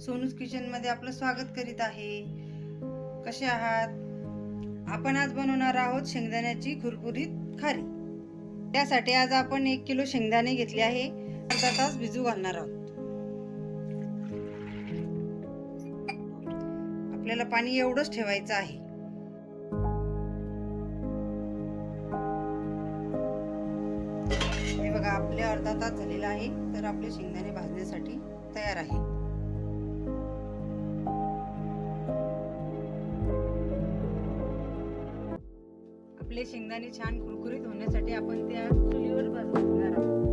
सोनूज किचनमध्ये आपलं स्वागत करीत आहे। कसे आहात? आपण आज बनवणार आहोत शेंगदाण्याची कुरकुरीत खारी। त्यासाठी आज आपण 1 किलो शेंगदाणे घेतले आहे, अर्धा तास भिजू घालणार आहोत। आपल्याला पाणी एवढंच ठेवायचं आहे। हे बघा, आपले अर्धा तास झालेला आहे, तर आपले शेंगदाणे भाजण्यासाठी तयार आहे। आपले शेंगदाणे छान कुरकुरीत होण्यासाठी आपण त्या चुलीवर भाजणार आहोत।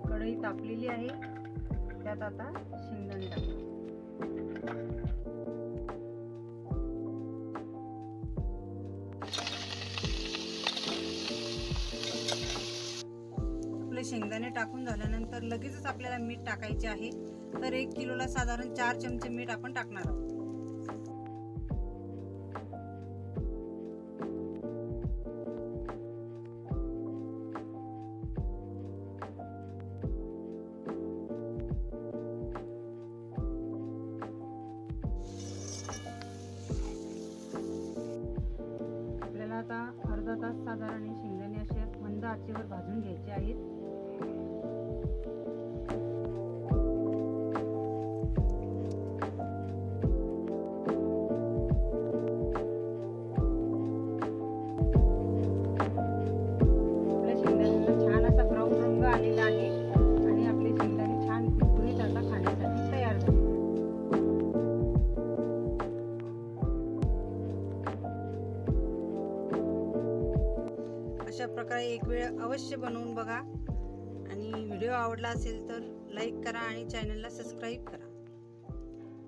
कढई तापलेली आहे, त्यात आता शेंगदाणे टाकू। आपले शेंगदाणे टाकून झाल्यानंतर लगेचच आपल्याला मीठ टाकायचे आहे। तर 1 किलोला साधारण 4 चमचे मीठ आपण टाकणार आहोत। आपल्याला आता अर्धा तास साधारण शेंगदाणे असे मंद आचेवर भाजून घ्यायचे आहेत। आपल्या शेंगदाण्याला छान असा ब्राऊन रंग आलेला आहे आणि आपले शेंगदाणे छान कुरकुरीत आता खाण्यासाठी तयार झाले। अशा प्रकारे एक वेळ अवश्य बनवून बघा आणि व्हिडिओ आवडला असेल तर लाईक करा आणि चॅनलला सबस्क्राईब करा।